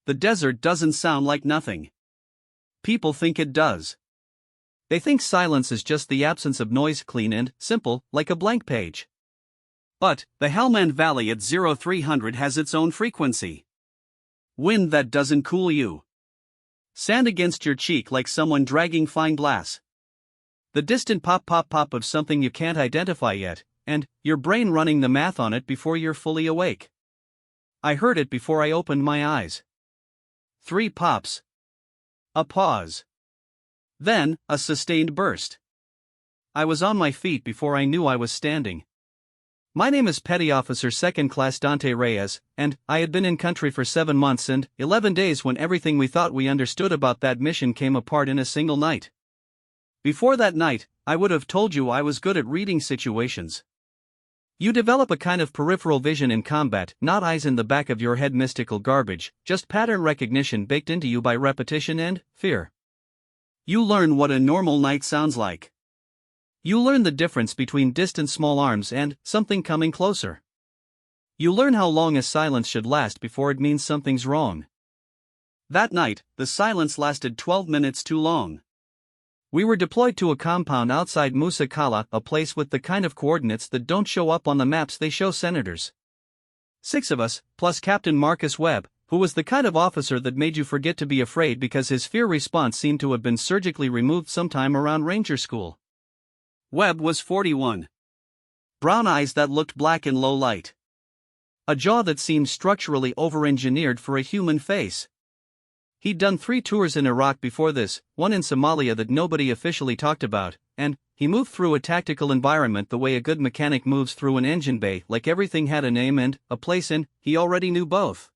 the desert doesn't sound like nothing. People think it does. They think silence is just the absence of noise, clean and simple, like a blank page. But the Helmand Valley at 0300 has its own frequency. Wind that doesn't cool you. Sand against your cheek like someone dragging fine glass. The distant pop pop pop of something you can't identify yet, and your brain running the math on it before you're fully awake. I heard it before I opened my eyes. 3 pops. A pause. Then, a sustained burst. I was on my feet before I knew I was standing. My name is Petty Officer 2nd Class Dante Reyes, and I had been in country for 7 months and 11 days when everything we thought we understood about that mission came apart in a single night. Before that night, I would have told you I was good at reading situations. You develop a kind of peripheral vision in combat, not eyes in the back of your head mystical garbage, just pattern recognition baked into you by repetition and fear. You learn what a normal night sounds like. You learn the difference between distant small arms and something coming closer. You learn how long a silence should last before it means something's wrong. That night, the silence lasted 12 minutes too long. We were deployed to a compound outside Musa Kala, a place with the kind of coordinates that don't show up on the maps they show senators. 6 of us, plus Captain Marcus Webb, who was the kind of officer that made you forget to be afraid because his fear response seemed to have been surgically removed sometime around Ranger School. Webb was 41. Brown eyes that looked black in low light. A jaw that seemed structurally over-engineered for a human face. He'd done 3 tours in Iraq before this, one in Somalia that nobody officially talked about, and he moved through a tactical environment the way a good mechanic moves through an engine bay, like everything had a name and a place, and he already knew both.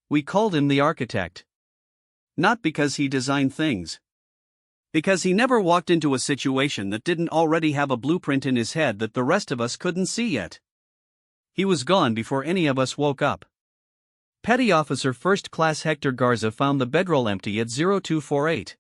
We called him the architect. Not because he designed things. Because he never walked into a situation that didn't already have a blueprint in his head that the rest of us couldn't see yet. He was gone before any of us woke up. Petty Officer 1st Class Hector Garza found the bedroll empty at 0248.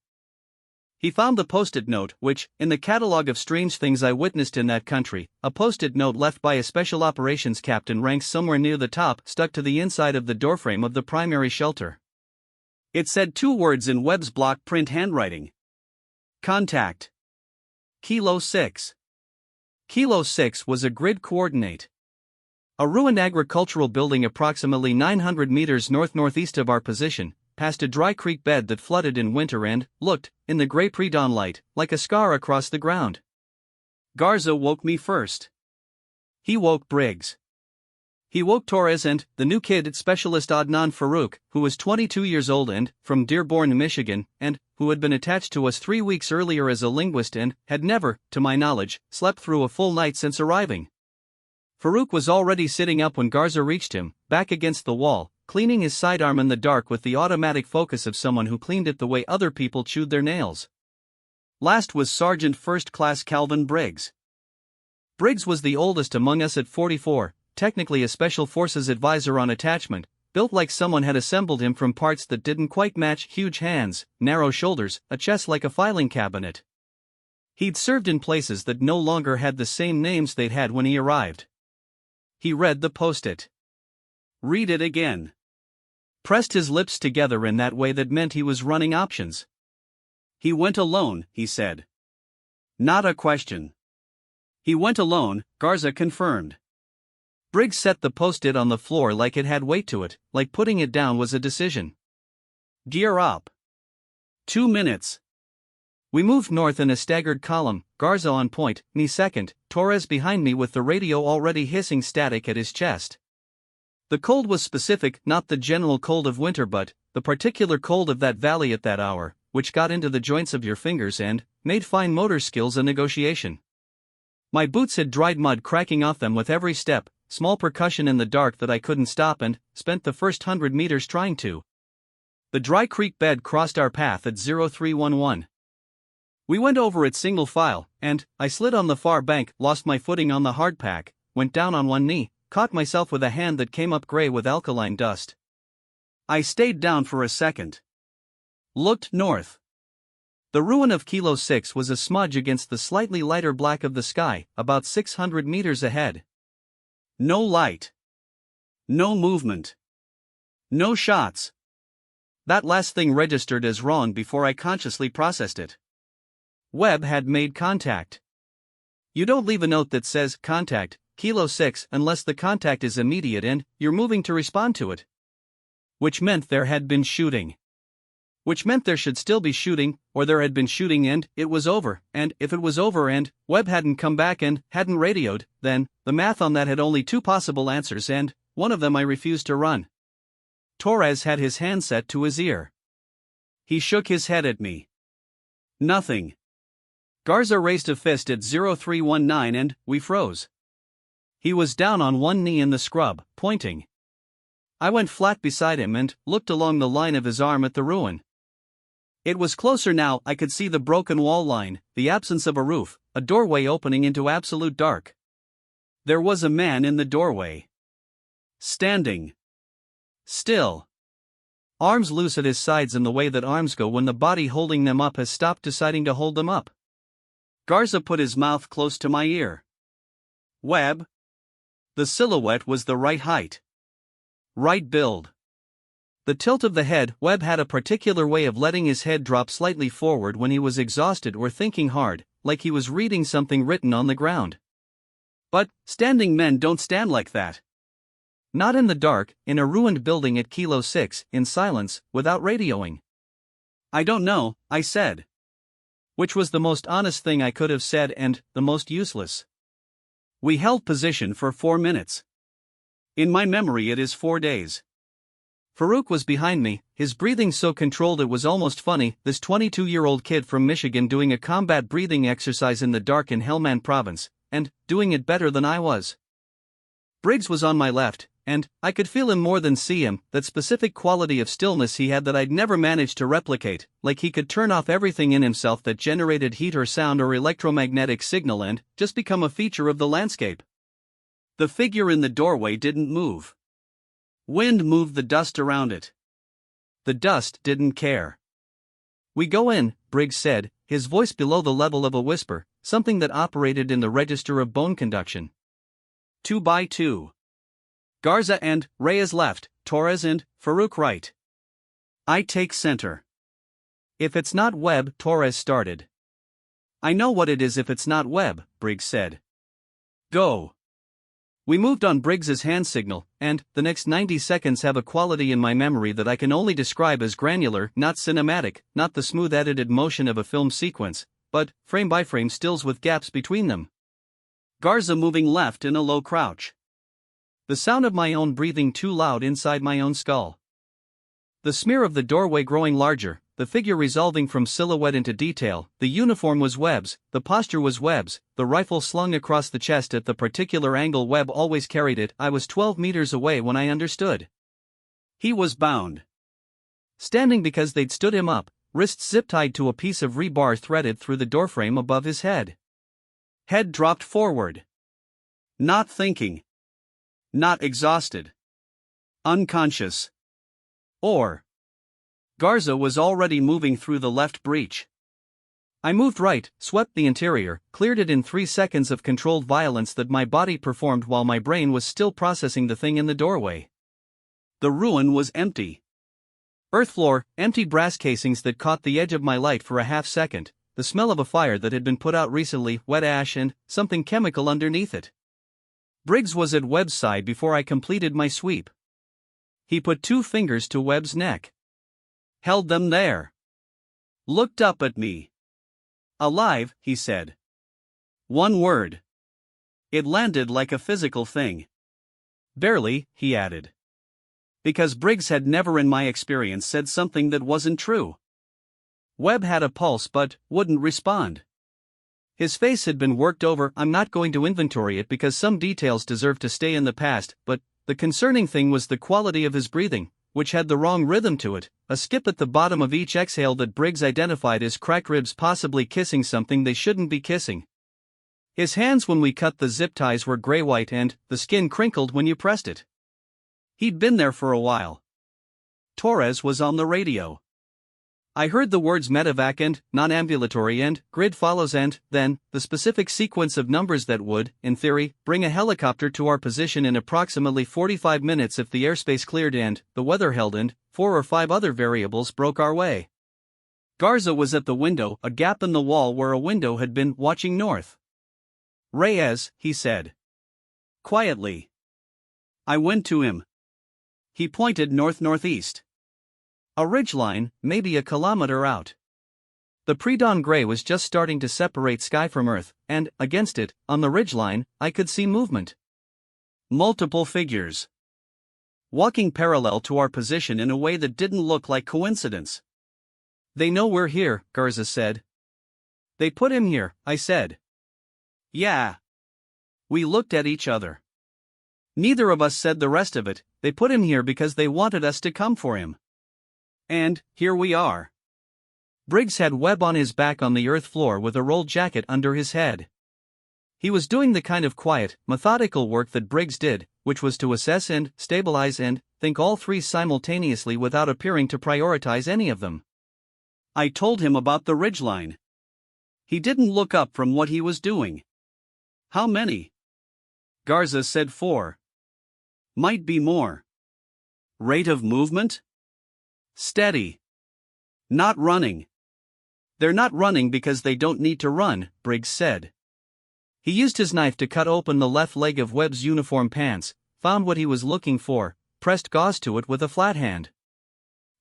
He found the post-it note, which, in the catalog of strange things I witnessed in that country, a post-it note left by a special operations captain ranks somewhere near the top, stuck to the inside of the doorframe of the primary shelter. It said 2 words in Webb's block print handwriting. Contact. Kilo 6. Kilo 6 was a grid coordinate. A ruined agricultural building approximately 900 meters north-northeast of our position, past a dry creek bed that flooded in winter and looked, in the gray pre-dawn light, like a scar across the ground. Garza woke me first. He woke Briggs. He woke Torres and the new kid specialist Adnan Farouk, who was 22 years old and from Dearborn, Michigan, and who had been attached to us 3 weeks earlier as a linguist and had never, to my knowledge, slept through a full night since arriving. Farouk was already sitting up when Garza reached him, back against the wall, cleaning his sidearm in the dark with the automatic focus of someone who cleaned it the way other people chewed their nails. Last was Sergeant 1st Class Calvin Briggs. Briggs was the oldest among us at 44, technically a Special Forces advisor on attachment, built like someone had assembled him from parts that didn't quite match: huge hands, narrow shoulders, a chest like a filing cabinet. He'd served in places that no longer had the same names they'd had when he arrived. He read the post-it. Read it again. Pressed his lips together in that way that meant he was running options. He went alone, he said. Not a question. He went alone, Garza confirmed. Briggs set the post-it on the floor like it had weight to it, like putting it down was a decision. Gear up. 2 minutes. We moved north in a staggered column, Garza on point, me second, Torres behind me with the radio already hissing static at his chest. The cold was specific, not the general cold of winter but the particular cold of that valley at that hour, which got into the joints of your fingers and made fine motor skills a negotiation. My boots had dried mud cracking off them with every step, small percussion in the dark that I couldn't stop, and spent the first 100 meters trying to. The dry creek bed crossed our path at 0311. We went over it single file, and I slid on the far bank, lost my footing on the hardpack, went down on one knee, caught myself with a hand that came up gray with alkaline dust. I stayed down for a second. Looked north. The ruin of Kilo 6 was a smudge against the slightly lighter black of the sky, about 600 meters ahead. No light. No movement. No shots. That last thing registered as wrong before I consciously processed it. Webb had made contact. You don't leave a note that says, contact, Kilo 6, unless the contact is immediate and you're moving to respond to it. Which meant there had been shooting. Which meant there should still be shooting, or there had been shooting and it was over, and if it was over and Webb hadn't come back and hadn't radioed, then the math on that had only two possible answers and one of them I refused to run. Torres had his hand set to his ear. He shook his head at me. Nothing. Garza raised a fist at 0319 and we froze. He was down on one knee in the scrub, pointing. I went flat beside him and looked along the line of his arm at the ruin. It was closer now. I could see the broken wall line, the absence of a roof, a doorway opening into absolute dark. There was a man in the doorway. Standing. Still. Arms loose at his sides in the way that arms go when the body holding them up has stopped deciding to hold them up. Garza put his mouth close to my ear. Webb. The silhouette was the right height. Right build. The tilt of the head. Webb had a particular way of letting his head drop slightly forward when he was exhausted or thinking hard, like he was reading something written on the ground. But standing men don't stand like that. Not in the dark, in a ruined building at Kilo 6, in silence, without radioing. I don't know, I said. Which was the most honest thing I could have said and the most useless. We held position for 4 minutes. In my memory it is 4 days. Farouk was behind me, his breathing so controlled it was almost funny, this 22-year-old kid from Michigan doing a combat breathing exercise in the dark in Helmand province, and doing it better than I was. Briggs was on my left, and I could feel him more than see him, that specific quality of stillness he had that I'd never managed to replicate, like he could turn off everything in himself that generated heat or sound or electromagnetic signal and just become a feature of the landscape. The figure in the doorway didn't move. Wind moved the dust around it. The dust didn't care. We go in, Briggs said, his voice below the level of a whisper, something that operated in the register of bone conduction. 2 by 2. Garza and Reyes left, Torres and Farouk right. I take center. If it's not Webb, Torres started. I know what it is if it's not Webb, Briggs said. Go. We moved on Briggs's hand signal, and the next 90 seconds have a quality in my memory that I can only describe as granular, not cinematic, not the smooth edited motion of a film sequence, but frame by frame stills with gaps between them. Garza moving left in a low crouch. The sound of my own breathing too loud inside my own skull. The smear of the doorway growing larger, the figure resolving from silhouette into detail. The uniform was Webb's, the posture was Webb's, the rifle slung across the chest at the particular angle Webb always carried it. I was 12 meters away when I understood. He was bound. Standing because they'd stood him up, wrists zip-tied to a piece of rebar threaded through the doorframe above his head. Head dropped forward. Not thinking. Not exhausted. Unconscious. Or Garza was already moving through the left breach. I moved right, swept the interior, cleared it in 3 seconds of controlled violence that my body performed while my brain was still processing the thing in the doorway. The ruin was empty. Earth floor, empty brass casings that caught the edge of my light for a half second, the smell of a fire that had been put out recently, wet ash and something chemical underneath it. Briggs was at Webb's side before I completed my sweep. He put 2 fingers to Webb's neck. Held them there. Looked up at me. Alive, he said. One word. It landed like a physical thing. Barely, he added. Because Briggs had never in my experience said something that wasn't true. Webb had a pulse but wouldn't respond. His face had been worked over. I'm not going to inventory it because some details deserve to stay in the past, but the concerning thing was the quality of his breathing, which had the wrong rhythm to it, a skip at the bottom of each exhale that Briggs identified as cracked ribs possibly kissing something they shouldn't be kissing. His hands when we cut the zip ties were gray-white and the skin crinkled when you pressed it. He'd been there for a while. Torres was on the radio. I heard the words medevac and non-ambulatory and grid follows and, then, the specific sequence of numbers that would, in theory, bring a helicopter to our position in approximately 45 minutes if the airspace cleared and the weather held and 4 or 5 other variables broke our way. Garza was at the window, a gap in the wall where a window had been, watching north. "Reyes," he said. Quietly. I went to him. He pointed north-northeast. A ridgeline, maybe a kilometer out. The pre-dawn gray was just starting to separate sky from earth, and, against it, on the ridgeline, I could see movement. Multiple figures. Walking parallel to our position in a way that didn't look like coincidence. "They know we're here," Garza said. "They put him here," I said. "Yeah." We looked at each other. Neither of us said the rest of it. They put him here because they wanted us to come for him. And, here we are. Briggs had Webb on his back on the earth floor with a rolled jacket under his head. He was doing the kind of quiet, methodical work that Briggs did, which was to assess and stabilize and think all three simultaneously without appearing to prioritize any of them. I told him about the ridgeline. He didn't look up from what he was doing. "How many?" Garza said 4. "Might be more." "Rate of movement?" "Steady. Not running." "They're not running because they don't need to run," Briggs said. He used his knife to cut open the left leg of Webb's uniform pants, found what he was looking for, pressed gauze to it with a flat hand.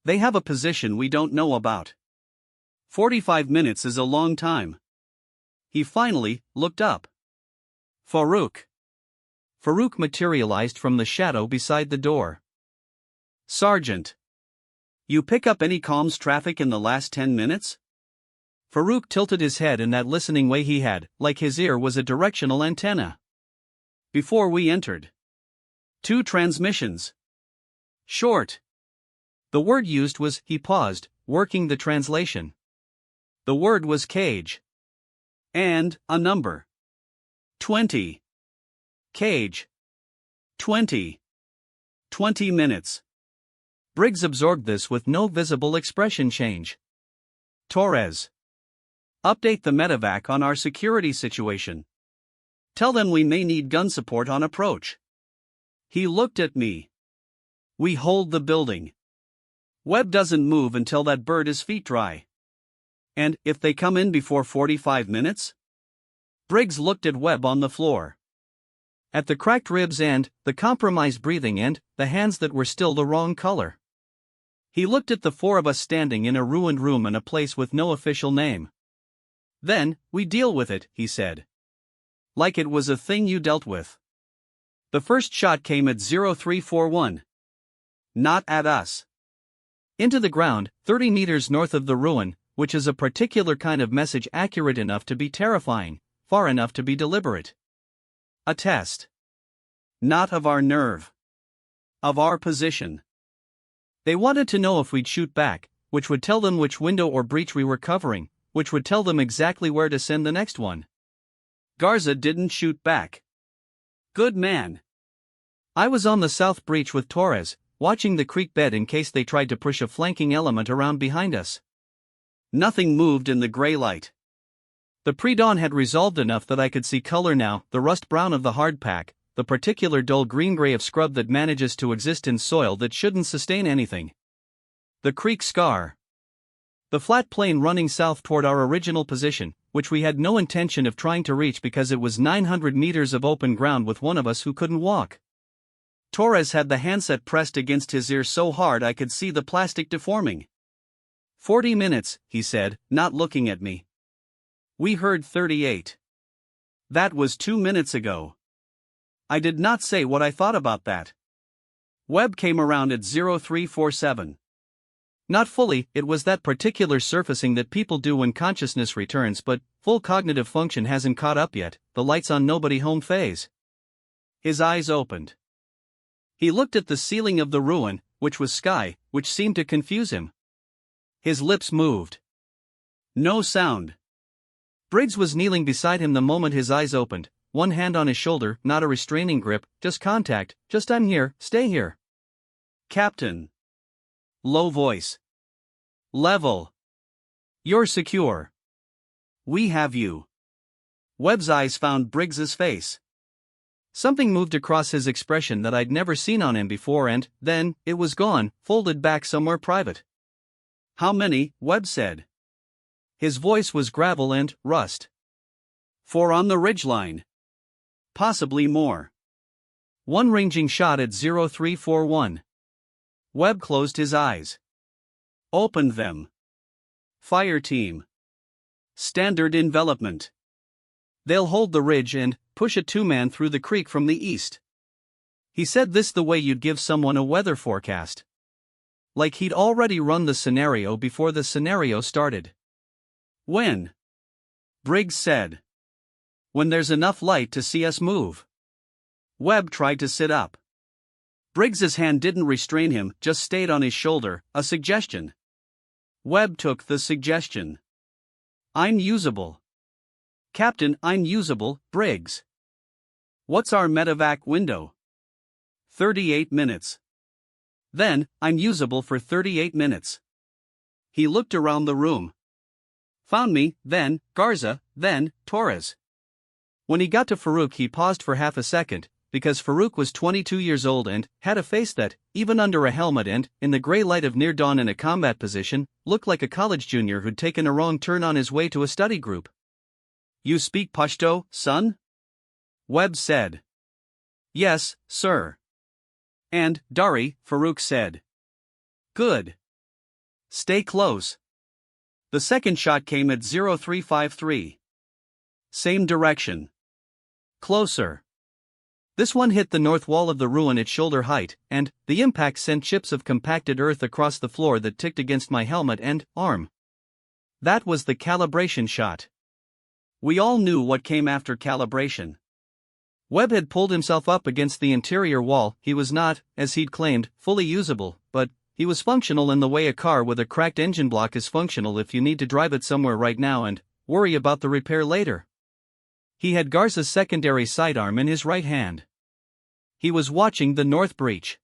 "They have a position we don't know about. 45 minutes is a long time." He finally looked up. "Farouk." Farouk materialized from the shadow beside the door. "Sergeant. You pick up any comms traffic in the last 10 minutes? Farouk tilted his head in that listening way he had, like his ear was a directional antenna. "Before we entered. 2 transmissions. Short." The word used was, he paused, working the translation. The word was cage. And, a number. 20. Cage. 20. 20 minutes. Briggs absorbed this with no visible expression change. "Torres. Update the medevac on our security situation. Tell them we may need gun support on approach." He looked at me. "We hold the building. Webb doesn't move until that bird is feet dry. And, if they come in before 45 minutes? Briggs looked at Webb on the floor. At the cracked ribs and, the compromised breathing and, the hands that were still the wrong color. He looked at the 4 of us standing in a ruined room in a place with no official name. "Then, we deal with it," he said. "Like it was a thing you dealt with." The first shot came at 0341. Not at us. Into the ground, 30 meters north of the ruin, which is a particular kind of message accurate enough to be terrifying, far enough to be deliberate. A test. Not of our nerve. Of our position. They wanted to know if we'd shoot back, which would tell them which window or breach we were covering, which would tell them exactly where to send the next one. Garza didn't shoot back. Good man. I was on the south breach with Torres, watching the creek bed in case they tried to push a flanking element around behind us. Nothing moved in the gray light. The pre-dawn had resolved enough that I could see color now, the rust brown of the hardpack, the particular dull green-gray of scrub that manages to exist in soil that shouldn't sustain anything. The creek scar. The flat plain running south toward our original position, which we had no intention of trying to reach because it was 900 meters of open ground with one of us who couldn't walk. Torres had the handset pressed against his ear so hard I could see the plastic deforming. 40 minutes, he said, not looking at me. We heard 38. That was 2 minutes ago. I did not say what I thought about that. Webb came around at 0347. Not fully, it was that particular surfacing that people do when consciousness returns, but full cognitive function hasn't caught up yet, the lights on nobody home phase. His eyes opened. He looked at the ceiling of the ruin, which was sky, which seemed to confuse him. His lips moved. No sound. Briggs was kneeling beside him the moment his eyes opened, one hand on his shoulder, not a restraining grip, just contact, just I'm here, stay here. Captain. Low voice. Level. You're secure. We have you. Webb's eyes found Briggs's face. Something moved across his expression that I'd never seen on him before, and then it was gone, folded back somewhere private. How many? Webb said. His voice was gravel and rust. 4 on the ridgeline. Possibly more. 1 ranging shot at 0341. Webb closed his eyes. Opened them. Fire team. Standard envelopment. They'll hold the ridge and push a 2-man through the creek from the east. He said this the way you'd give someone a weather forecast. Like he'd already run the scenario before the scenario started. When? Briggs said. When there's enough light to see us move. Webb tried to sit up. Briggs's hand didn't restrain him, just stayed on his shoulder, a suggestion. Webb took the suggestion. I'm usable. Captain, I'm usable, Briggs. What's our medevac window? 38 minutes. Then, I'm usable for 38 minutes. He looked around the room. Found me, then Garza, then Torres. When he got to Farouk, he paused for half a second, because Farouk was 22 years old and had a face that, even under a helmet and in the gray light of near dawn in a combat position, looked like a college junior who'd taken a wrong turn on his way to a study group. You speak Pashto, son? Webb said. Yes, sir. And, Dari, Farouk said. Good. Stay close. The second shot came at 0353. Same direction. Closer. This one hit the north wall of the ruin at shoulder height, and the impact sent chips of compacted earth across the floor that ticked against my helmet and arm. That was the calibration shot. We all knew what came after calibration. Webb had pulled himself up against the interior wall. He was not, as he'd claimed, fully usable, but he was functional in the way a car with a cracked engine block is functional if you need to drive it somewhere right now and worry about the repair later. He had Garza's secondary sidearm in his right hand. He was watching the north breach.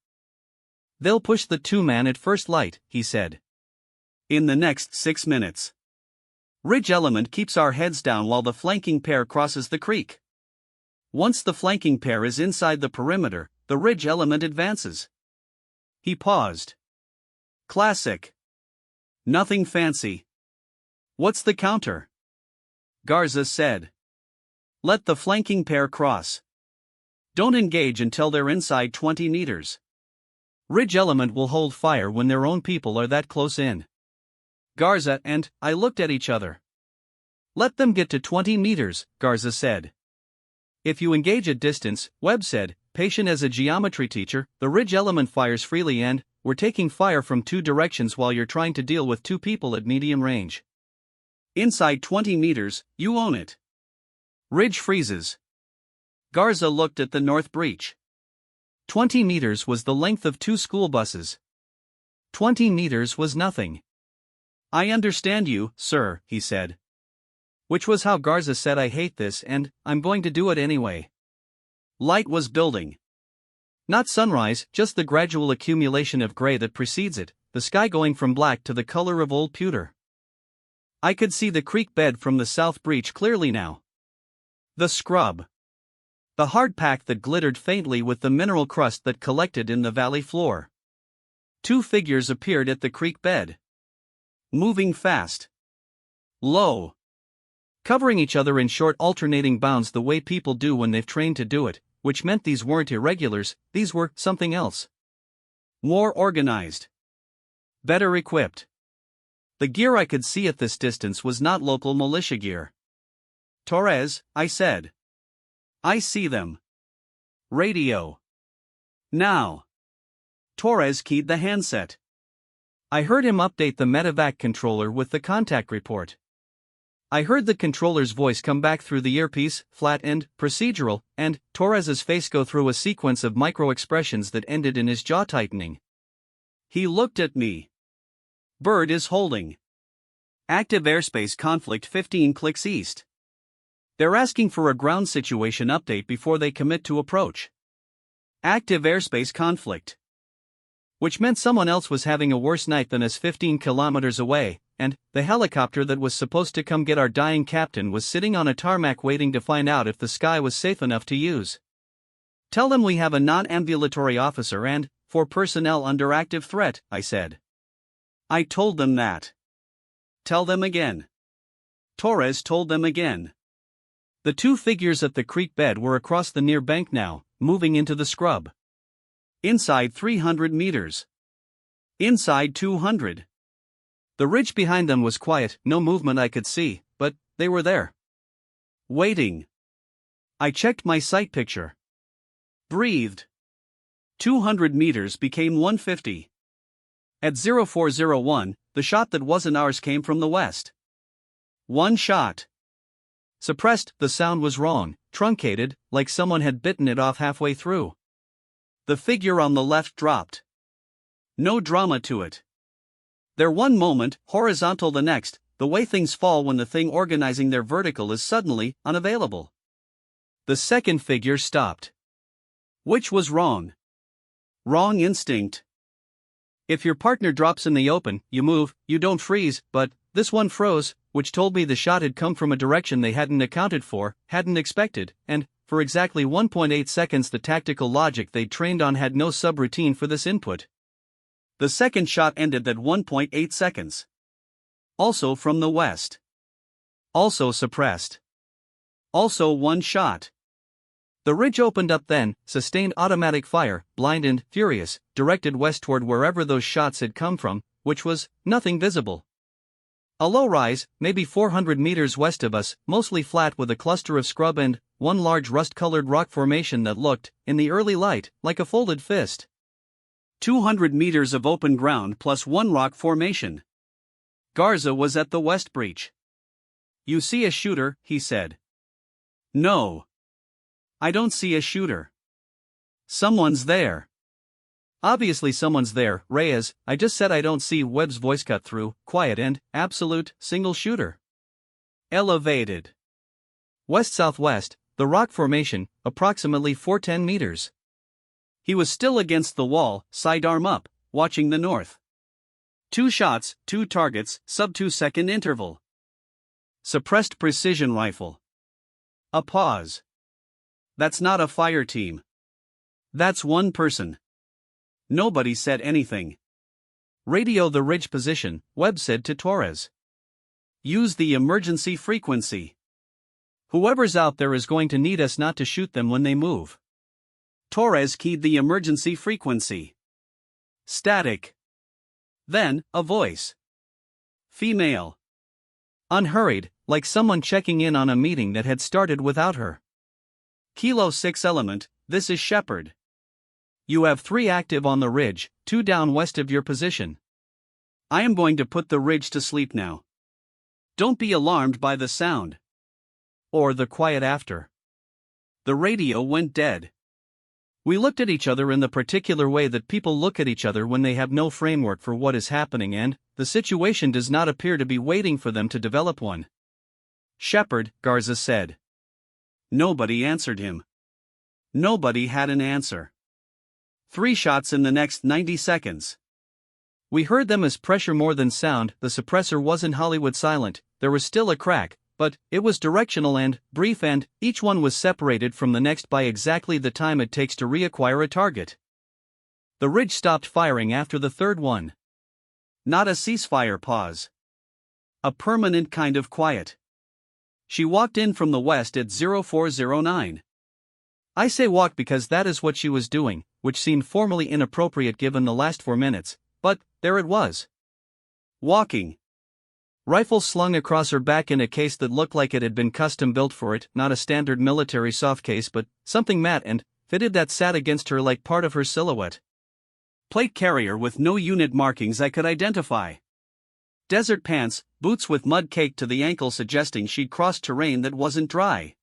They'll push the 2-man at first light, he said. In the next 6 minutes. Ridge element keeps our heads down while the flanking pair crosses the creek. Once the flanking pair is inside the perimeter, the ridge element advances. He paused. Classic. Nothing fancy. What's the counter? Garza said. Let the flanking pair cross. Don't engage until they're inside 20 meters. Ridge element will hold fire when their own people are that close in. Garza and I looked at each other. Let them get to 20 meters, Garza said. If you engage at distance, Webb said, patient as a geometry teacher, the ridge element fires freely and we're taking fire from 2 directions while you're trying to deal with 2 people at medium range. Inside 20 meters, you own it. Ridge freezes. Garza looked at the north breach. 20 meters was the length of 2 school buses. 20 meters was nothing. I understand you, sir, he said. Which was how Garza said, I hate this and I'm going to do it anyway. Light was building. Not sunrise, just the gradual accumulation of gray that precedes it, the sky going from black to the color of old pewter. I could see the creek bed from the south breach clearly now. The scrub. The hard pack that glittered faintly with the mineral crust that collected in the valley floor. 2 figures appeared at the creek bed. Moving fast. Low. Covering each other in short alternating bounds the way people do when they've trained to do it, which meant these weren't irregulars, these were something else. More organized. Better equipped. The gear I could see at this distance was not local militia gear. Torres, I said. I see them. Radio. Now. Torres keyed the handset. I heard him update the medevac controller with the contact report. I heard the controller's voice come back through the earpiece, flat and procedural, and Torres's face go through a sequence of micro-expressions that ended in his jaw tightening. He looked at me. Bird is holding. Active airspace conflict 15 clicks east. They're asking for a ground situation update before they commit to approach. Active airspace conflict. Which meant someone else was having a worse night than us 15 kilometers away, and the helicopter that was supposed to come get our dying captain was sitting on a tarmac waiting to find out if the sky was safe enough to use. Tell them we have a non-ambulatory officer and, for personnel under active threat, I said. I told them that. Tell them again. Torres told them again. The two figures at the creek bed were across the near bank now, moving into the scrub. Inside 300 meters. Inside 200. The ridge behind them was quiet, no movement I could see, but they were there. Waiting. I checked my sight picture. Breathed. 200 meters became 150. At 0401, the shot that wasn't ours came from the west. One shot. Suppressed, the sound was wrong, truncated, like someone had bitten it off halfway through. The figure on the left dropped. No drama to it. There one moment, horizontal the next, the way things fall when the thing organizing their vertical is suddenly unavailable. The second figure stopped. Which was wrong? Wrong instinct. If your partner drops in the open, you move, you don't freeze, but this one froze, which told me the shot had come from a direction they hadn't accounted for, hadn't expected, and, for exactly 1.8 seconds the tactical logic they'd trained on had no subroutine for this input. The second shot ended at 1.8 seconds. Also from the west. Also suppressed. Also one shot. The ridge opened up then, sustained automatic fire, blind and furious, directed west toward wherever those shots had come from, which was nothing visible. A low rise, maybe 400 meters west of us, mostly flat with a cluster of scrub and one large rust-colored rock formation that looked, in the early light, like a folded fist. 200 meters of open ground plus one rock formation. Garza was at the west breach. You see a shooter, he said. No. I don't see a shooter. Someone's there. Obviously someone's there, Reyes. I just said I don't see. Webb's voice cut through, quiet and absolute, single shooter. Elevated. West-southwest, the rock formation, approximately 410 meters. He was still against the wall, sidearm up, watching the north. 2 shots, 2 targets, sub-2 second interval. Suppressed precision rifle. A pause. That's not a fire team. That's one person. Nobody said anything. Radio the ridge position, Webb said to Torres. Use the emergency frequency. Whoever's out there is going to need us not to shoot them when they move. Torres keyed the emergency frequency. Static. Then, a voice. Female. Unhurried, like someone checking in on a meeting that had started without her. Kilo 6 element, this is Shepard. You have 3 active on the ridge, 2 down west of your position. I am going to put the ridge to sleep now. Don't be alarmed by the sound. Or the quiet after. The radio went dead. We looked at each other in the particular way that people look at each other when they have no framework for what is happening and the situation does not appear to be waiting for them to develop one. Shepard, Garza said. Nobody answered him. Nobody had an answer. 3 shots in the next 90 seconds. We heard them as pressure more than sound. The suppressor wasn't Hollywood silent, there was still a crack, but it was directional and brief, and each one was separated from the next by exactly the time it takes to reacquire a target. The ridge stopped firing after the third one. Not a ceasefire pause. A permanent kind of quiet. She walked in from the west at 0409. I say walked because that is what she was doing, which seemed formally inappropriate given the last 4 minutes, but there it was. Walking. Rifle slung across her back in a case that looked like it had been custom built for it, not a standard military soft case but something matte and fitted that sat against her like part of her silhouette. Plate carrier with no unit markings I could identify. Desert pants, boots with mud caked to the ankle suggesting she'd crossed terrain that wasn't dry.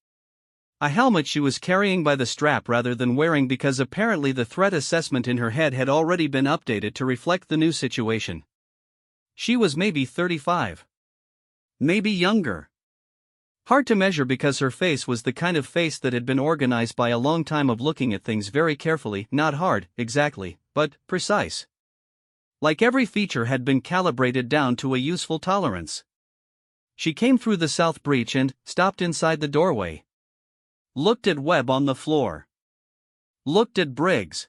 A helmet she was carrying by the strap rather than wearing because apparently the threat assessment in her head had already been updated to reflect the new situation. She was maybe 35. Maybe younger. Hard to measure because her face was the kind of face that had been organized by a long time of looking at things very carefully, not hard, exactly, but precise. Like every feature had been calibrated down to a useful tolerance. She came through the south breach and stopped inside the doorway. Looked at Webb on the floor. Looked at Briggs.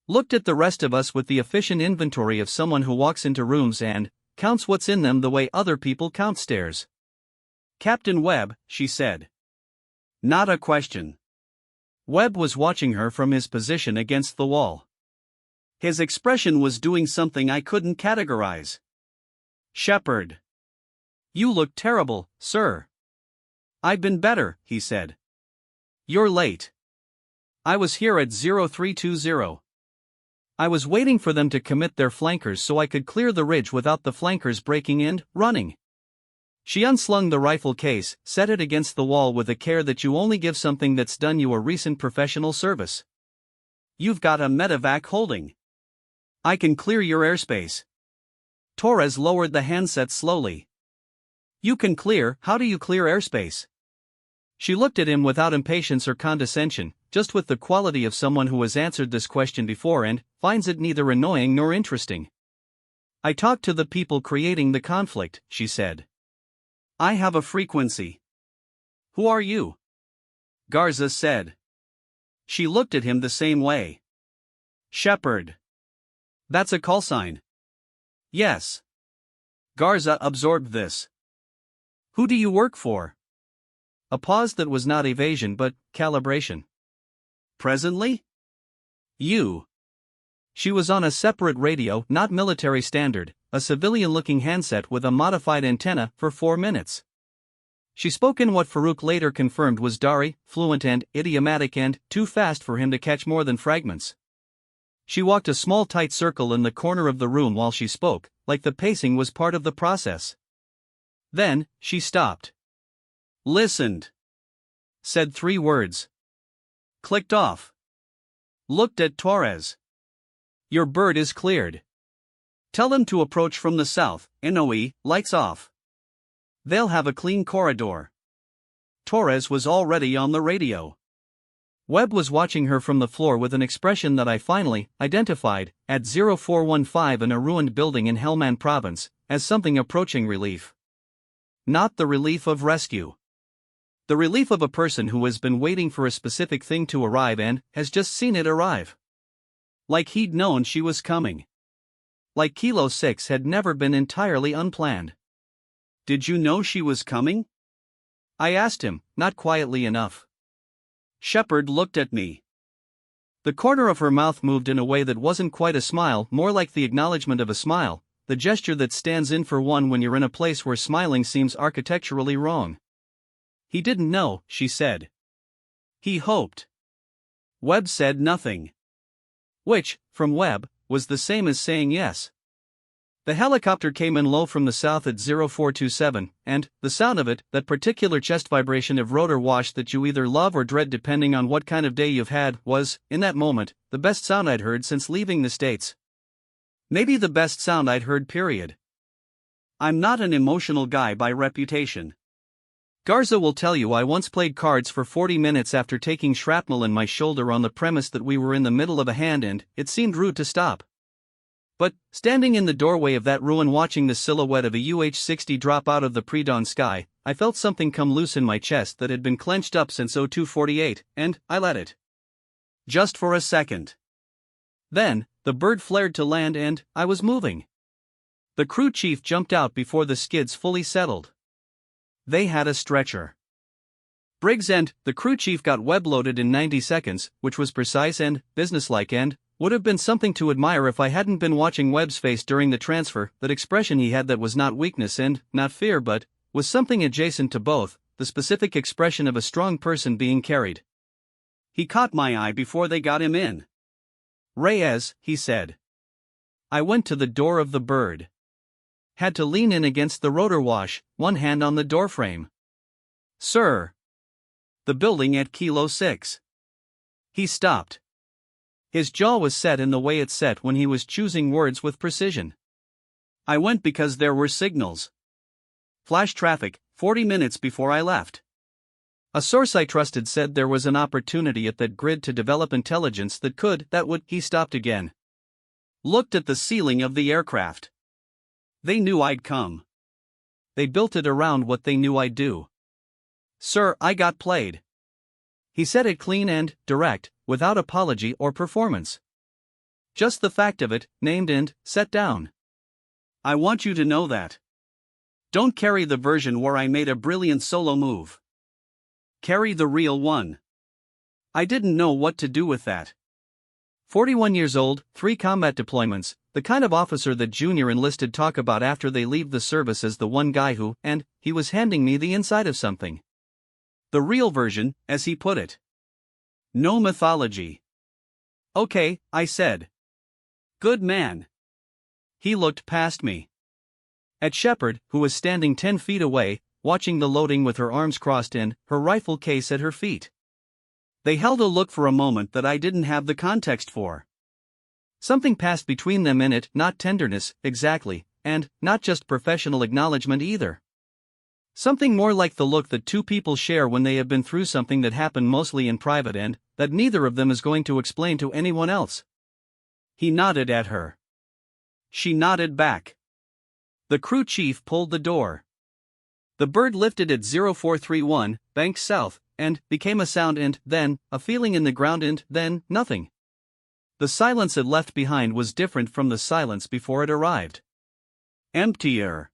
Looked at the rest of us with the efficient inventory of someone who walks into rooms and counts what's in them the way other people count stairs. "Captain Webb," she said. Not a question. Webb was watching her from his position against the wall. His expression was doing something I couldn't categorize. "Shepard. You look terrible, sir." "I've been better," he said. "You're late." "I was here at 0320. I was waiting for them to commit their flankers so I could clear the ridge without the flankers breaking in, running." She unslung the rifle case, set it against the wall with a care that you only give something that's done you a recent professional service. "You've got a medevac holding. I can clear your airspace." Torres lowered the handset slowly. "You can clear? How do you clear airspace?" She looked at him without impatience or condescension, just with the quality of someone who has answered this question before and finds it neither annoying nor interesting. "I talk to the people creating the conflict," she said. "I have a frequency." "Who are you?" Garza said. She looked at him the same way. "Shepard. That's a call sign." "Yes." Garza absorbed this. "Who do you work for?" A pause that was not evasion but calibration. "Presently?" "You." She was on a separate radio, not military standard, a civilian-looking handset with a modified antenna, for 4 minutes. She spoke in what Farouk later confirmed was Dari, fluent and idiomatic and too fast for him to catch more than fragments. She walked a small tight circle in the corner of the room while she spoke, like the pacing was part of the process. Then, she stopped. Listened. Said 3 words. Clicked off. Looked at Torres. "Your bird is cleared. Tell them to approach from the south, NOE, lights off. They'll have a clean corridor." Torres was already on the radio. Webb was watching her from the floor with an expression that I finally identified, at 0415 in a ruined building in Helmand province, as something approaching relief. Not the relief of rescue. The relief of a person who has been waiting for a specific thing to arrive and has just seen it arrive. Like he'd known she was coming. Like Kilo 6 had never been entirely unplanned. "Did you know she was coming?" I asked him, not quietly enough. Shepard looked at me. The corner of her mouth moved in a way that wasn't quite a smile, more like the acknowledgement of a smile, the gesture that stands in for one when you're in a place where smiling seems architecturally wrong. "He didn't know," she said. "He hoped." Webb said nothing. Which, from Webb, was the same as saying yes. The helicopter came in low from the south at 0427, and the sound of it, that particular chest vibration of rotor wash that you either love or dread depending on what kind of day you've had, was, in that moment, the best sound I'd heard since leaving the States. Maybe the best sound I'd heard, period. I'm not an emotional guy by reputation. Garza will tell you I once played cards for 40 minutes after taking shrapnel in my shoulder on the premise that we were in the middle of a hand and it seemed rude to stop. But, standing in the doorway of that ruin watching the silhouette of a UH-60 drop out of the pre-dawn sky, I felt something come loose in my chest that had been clenched up since 0248, and I let it. Just for a second. Then, the bird flared to land and I was moving. The crew chief jumped out before the skids fully settled. They had a stretcher. Briggs and the crew chief got Webb loaded in 90 seconds, which was precise and businesslike and would have been something to admire if I hadn't been watching Webb's face during the transfer. That expression he had that was not weakness and not fear but was something adjacent to both, the specific expression of a strong person being carried. He caught my eye before they got him in. "Reyes," he said. I went to the door of the bird. Had to lean in against the rotor wash, one hand on the doorframe. "Sir." "The building at Kilo 6. He stopped. His jaw was set in the way it's set when he was choosing words with precision. "I went because there were signals. Flash traffic, 40 minutes before I left. A source I trusted said there was an opportunity at that grid to develop intelligence that would, he stopped again. looked at the ceiling of the aircraft. They knew I'd come. They built it around what they knew I'd do. "Sir, I got played." He said it clean and direct, without apology or performance. Just the fact of it, named and set down. I want you to know that. Don't carry the version where I made a brilliant solo move. Carry the real one. I didn't know what to do with that. 41 years old, 3 combat deployments, the kind of officer that junior enlisted talk about after they leave the service as the one guy who, and he was handing me the inside of something. The real version, as he put it. No mythology. "Okay," I said. "Good man." He looked past me. At Shepard, who was standing 10 feet away, watching the loading with her arms crossed and her rifle case at her feet. They held a look for a moment that I didn't have the context for. Something passed between them in it, not tenderness, exactly, and not just professional acknowledgement either. Something more like the look that two people share when they have been through something that happened mostly in private and that neither of them is going to explain to anyone else. He nodded at her. She nodded back. The crew chief pulled the door. The bird lifted at 0431, bank south, and became a sound and then a feeling in the ground and then nothing. The silence it left behind was different from the silence before it arrived. Emptier.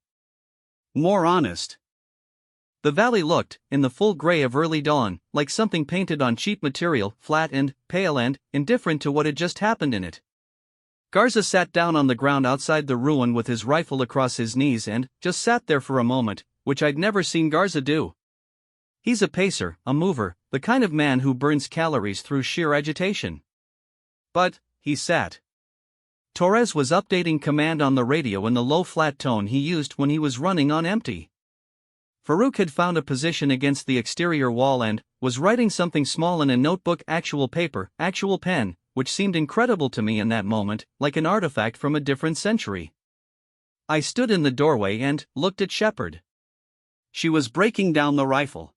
More honest. The valley looked, in the full gray of early dawn, like something painted on cheap material, flat and pale and indifferent to what had just happened in it. Garza sat down on the ground outside the ruin with his rifle across his knees and just sat there for a moment, which I'd never seen Garza do. He's a pacer, a mover, the kind of man who burns calories through sheer agitation. But he sat. Torres was updating command on the radio in the low flat tone he used when he was running on empty. Farouk had found a position against the exterior wall and was writing something small in a notebook, actual paper, actual pen, which seemed incredible to me in that moment, like an artifact from a different century. I stood in the doorway and looked at Shepard. She was breaking down the rifle.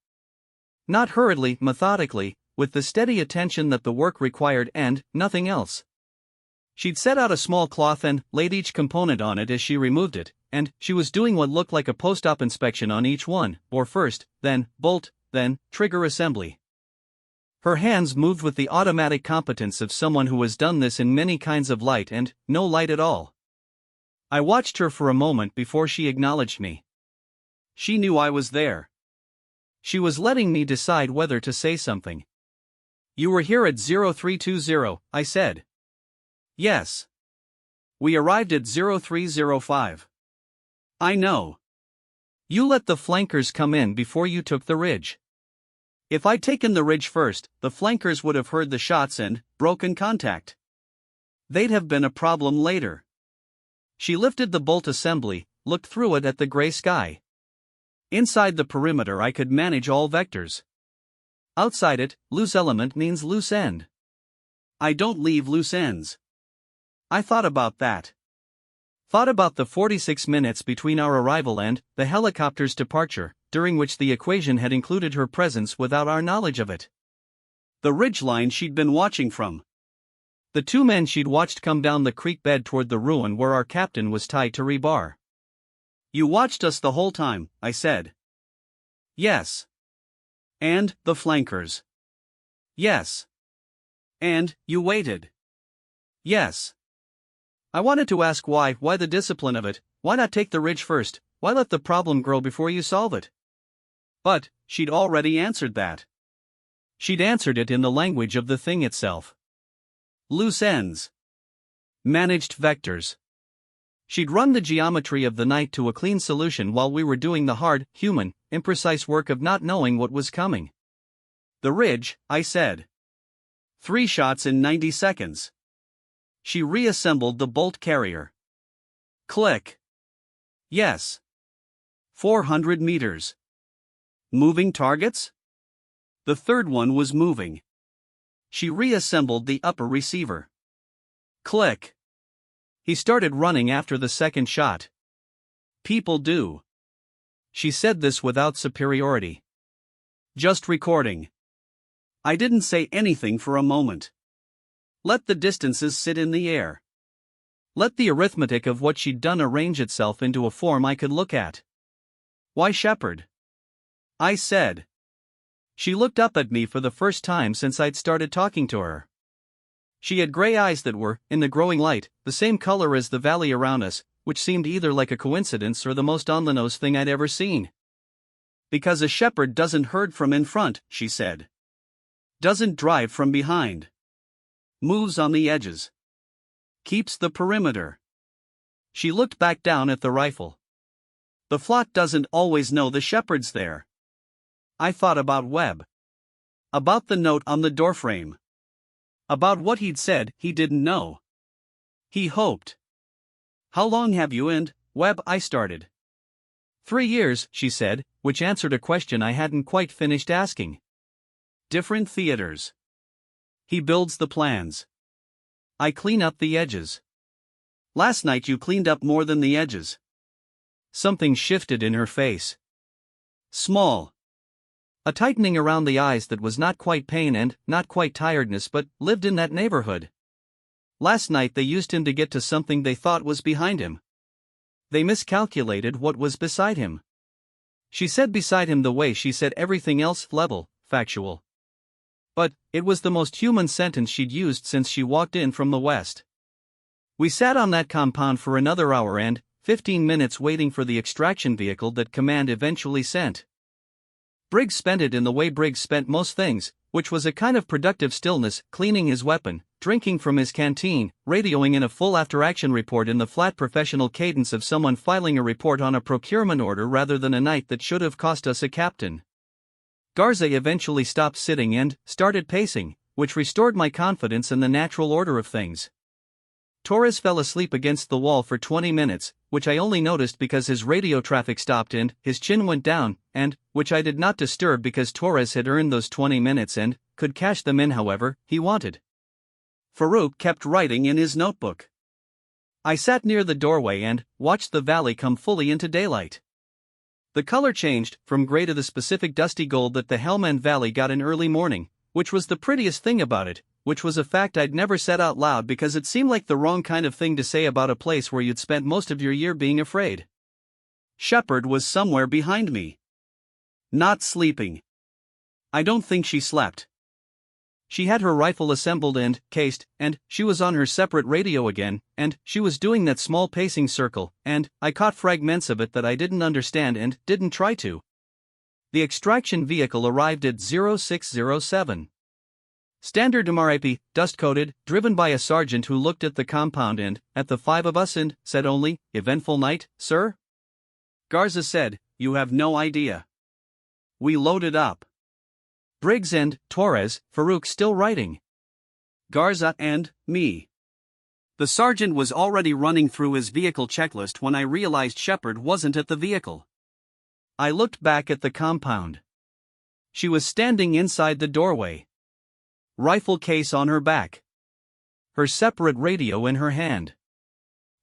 Not hurriedly, methodically, with the steady attention that the work required and nothing else. She'd set out a small cloth and laid each component on it as she removed it, and she was doing what looked like a post-op inspection on each one, or first, then bolt, then trigger assembly. Her hands moved with the automatic competence of someone who has done this in many kinds of light and no light at all. I watched her for a moment before she acknowledged me. She knew I was there. She was letting me decide whether to say something. "You were here at 0320, I said. "Yes. We arrived at 0305. "I know. You let the flankers come in before you took the ridge. If I'd taken the ridge first, the flankers would have heard the shots and broken contact. They'd have been a problem later." She lifted the bolt assembly, looked through it at the gray sky. Inside the perimeter I could manage all vectors. Outside it, loose element means loose end. I don't leave loose ends. I thought about that. Thought about the 46 minutes between our arrival and the helicopter's departure, during which the equation had included her presence without our knowledge of it. The ridgeline she'd been watching from. The 2 men she'd watched come down the creek bed toward the ruin where our captain was tied to rebar. "You watched us the whole time," I said. "Yes." "And the flankers." "Yes." "And you waited." "Yes." I wanted to ask why the discipline of it, why not take the ridge first, why let the problem grow before you solve it? But she'd already answered that. She'd answered it in the language of the thing itself. Loose ends. Managed vectors. She'd run the geometry of the night to a clean solution while we were doing the hard, human, imprecise work of not knowing what was coming. "The ridge," I said. 3 shots in 90 seconds. She reassembled the bolt carrier. Click. Yes. 400 meters. Moving targets? The third one was moving. She reassembled the upper receiver. Click. He started running after the second shot. People do. She said this without superiority. Just recording. I didn't say anything for a moment. Let the distances sit in the air. let the arithmetic of what she'd done arrange itself into a form I could look at. "Why Shepherd?" I said. She looked up at me for the first time since I'd started talking to her. She had gray eyes that were, in the growing light, the same color as the valley around us, which seemed either like a coincidence or the most on-the-nose thing I'd ever seen. "Because a shepherd doesn't herd from in front," she said. "Doesn't drive from behind. Moves on the edges. Keeps the perimeter." She looked back down at the rifle. "The flock doesn't always know the shepherd's there." I thought about Webb. About the note on the doorframe. About what he'd said he didn't know. He hoped. "How long have you and Webb?" I started. 3 years, she said, which answered a question I hadn't quite finished asking. "Different theaters. He builds the plans. I clean up the edges." "Last night you cleaned up more than the edges." Something shifted in her face. Small. A tightening around the eyes that was not quite pain and not quite tiredness but lived in that neighborhood. "Last night they used him to get to something they thought was behind him. They miscalculated what was beside him." She said beside him the way she said everything else, level, factual. But it was the most human sentence she'd used since she walked in from the west. We sat on that compound for another hour and 15 minutes waiting for the extraction vehicle that command eventually sent. Briggs spent it in the way Briggs spent most things, which was a kind of productive stillness, cleaning his weapon, drinking from his canteen, radioing in a full after-action report in the flat professional cadence of someone filing a report on a procurement order rather than a night that should have cost us a captain. Garza eventually stopped sitting and started pacing, which restored my confidence in the natural order of things. Torres fell asleep against the wall for 20 minutes, which I only noticed because his radio traffic stopped and his chin went down, and which I did not disturb because Torres had earned those 20 minutes and could cash them in however he wanted. Farouk kept writing in his notebook. I sat near the doorway and watched the valley come fully into daylight. The color changed from gray to the specific dusty gold that the Helmand Valley got in early morning, which was the prettiest thing about it, which was a fact I'd never said out loud because it seemed like the wrong kind of thing to say about a place where you'd spent most of your year being afraid. Shepherd was somewhere behind me. Not sleeping. I don't think she slept. She had her rifle assembled and cased, and she was on her separate radio again, and she was doing that small pacing circle, and I caught fragments of it that I didn't understand and didn't try to. The extraction vehicle arrived at 0607. Standard MRAP, dust-coated, driven by a sergeant who looked at the compound and at the 5 of us and said only, "Eventful night, sir?" Garza said, "You have no idea." We loaded up. Briggs and Torres, Farouk still writing. Garza and me. The sergeant was already running through his vehicle checklist when I realized Shepherd wasn't at the vehicle. I looked back at the compound. She was standing inside the doorway. Rifle case on her back. Her separate radio in her hand.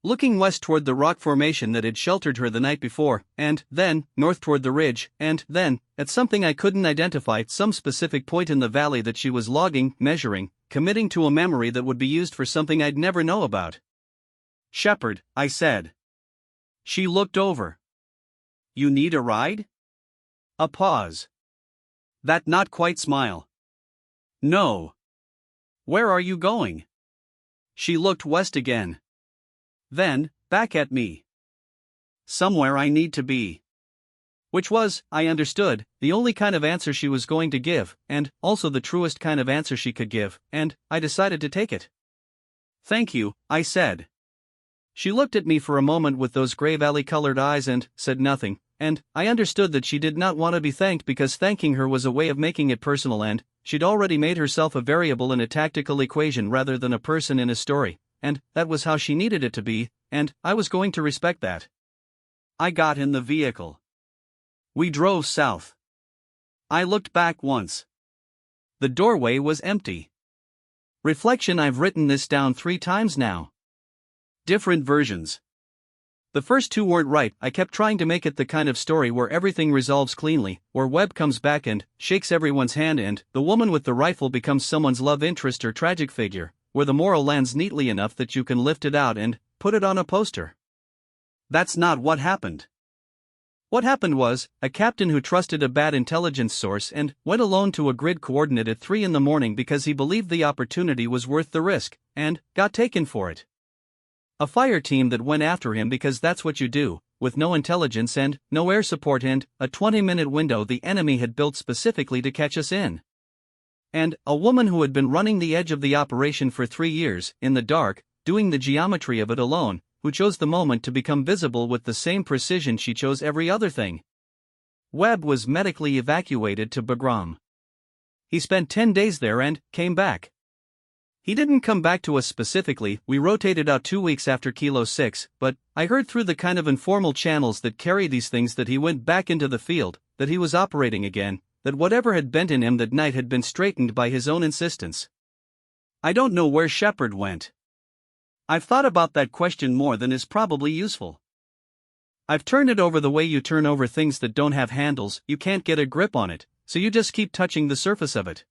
Looking west toward the rock formation that had sheltered her the night before, and then north toward the ridge, and then at something I couldn't identify, some specific point in the valley that she was logging, measuring, committing to a memory that would be used for something I'd never know about. "Shepherd," I said. She looked over. "You need a ride?" A pause. That not quite smile. "No." "Where are you going?" She looked west again. Then, back at me. "Somewhere I need to be." Which was, I understood, the only kind of answer she was going to give, and also the truest kind of answer she could give, and I decided to take it. "Thank you," I said. She looked at me for a moment with those gray valley-colored eyes and said nothing, and I understood that she did not want to be thanked because thanking her was a way of making it personal and she'd already made herself a variable in a tactical equation rather than a person in a story, and that was how she needed it to be, and I was going to respect that. I got in the vehicle. We drove south. I looked back once. The doorway was empty. Reflection: I've written this down 3 times now. Different versions. The first 2 weren't right. I kept trying to make it the kind of story where everything resolves cleanly, where Webb comes back and shakes everyone's hand and the woman with the rifle becomes someone's love interest or tragic figure, where the moral lands neatly enough that you can lift it out and put it on a poster. That's not what happened. What happened was, a captain who trusted a bad intelligence source and went alone to a grid coordinate at 3 in the morning because he believed the opportunity was worth the risk, and got taken for it. A fire team that went after him because that's what you do, with no intelligence and no air support, and a 20-minute window the enemy had built specifically to catch us in. And a woman who had been running the edge of the operation for 3 years, in the dark, doing the geometry of it alone, who chose the moment to become visible with the same precision she chose every other thing. Webb was medically evacuated to Bagram. He spent 10 days there and came back. He didn't come back to us specifically, we rotated out 2 weeks after Kilo 6, but I heard through the kind of informal channels that carry these things that he went back into the field, that he was operating again, that whatever had bent in him that night had been straightened by his own insistence. I don't know where Shepard went. I've thought about that question more than is probably useful. I've turned it over the way you turn over things that don't have handles, you can't get a grip on it, so you just keep touching the surface of it.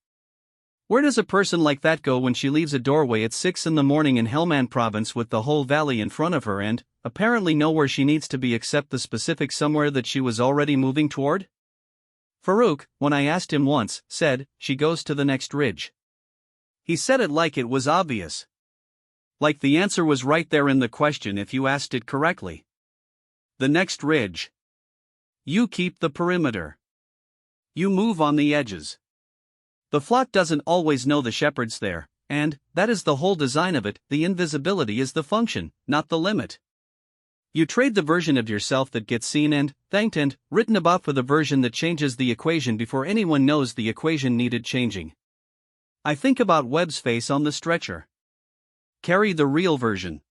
Where does a person like that go when she leaves a doorway at 6 in the morning in Helmand province with the whole valley in front of her and, apparently nowhere she needs to be except the specific somewhere that she was already moving toward? Farouk, when I asked him once, said, she goes to the next ridge. He said it like it was obvious. Like the answer was right there in the question if you asked it correctly. The next ridge. You keep the perimeter. You move on the edges. The flock doesn't always know the shepherd's there, and that is the whole design of it. The invisibility is the function, not the limit. You trade the version of yourself that gets seen and thanked and written about for the version that changes the equation before anyone knows the equation needed changing. I think about Webb's face on the stretcher. Carry the real version.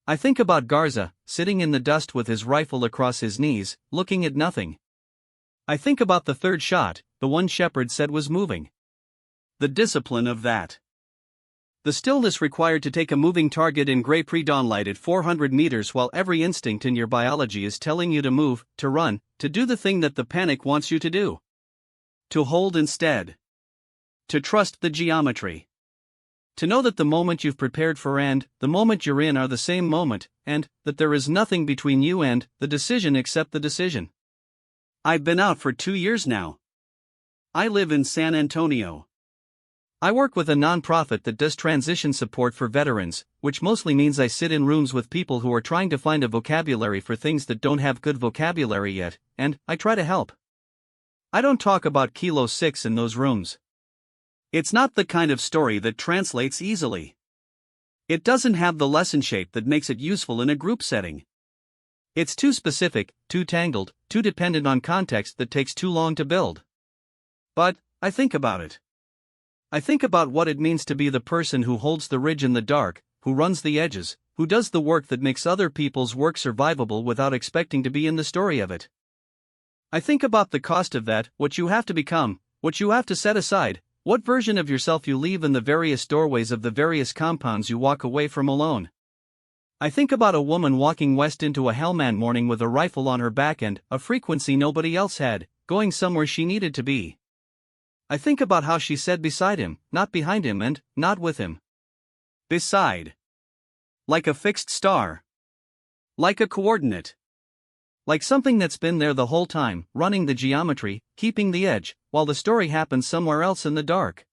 I think about Garza, sitting in the dust with his rifle across his knees, looking at nothing. I think about the third shot, the one Shepard said was moving. The discipline of that. The stillness required to take a moving target in gray pre-dawn light at 400 meters while every instinct in your biology is telling you to move, to run, to do the thing that the panic wants you to do. To hold instead. To trust the geometry. To know that the moment you've prepared for and the moment you're in are the same moment, and that there is nothing between you and the decision except the decision. I've been out for 2 years now. I live in San Antonio. I work with a non-profit that does transition support for veterans, which mostly means I sit in rooms with people who are trying to find a vocabulary for things that don't have good vocabulary yet, and I try to help. I don't talk about Kilo 6 in those rooms. It's not the kind of story that translates easily. It doesn't have the lesson shape that makes it useful in a group setting. It's too specific, too tangled, too dependent on context that takes too long to build. But I think about it. I think about what it means to be the person who holds the ridge in the dark, who runs the edges, who does the work that makes other people's work survivable without expecting to be in the story of it. I think about the cost of that, what you have to become, what you have to set aside, what version of yourself you leave in the various doorways of the various compounds you walk away from alone. I think about a woman walking west into a Helmand morning with a rifle on her back and a frequency nobody else had, going somewhere she needed to be. I think about how she said beside him, not behind him and not with him. Beside. Like a fixed star. Like a coordinate. Like something that's been there the whole time, running the geometry, keeping the edge, while the story happens somewhere else in the dark.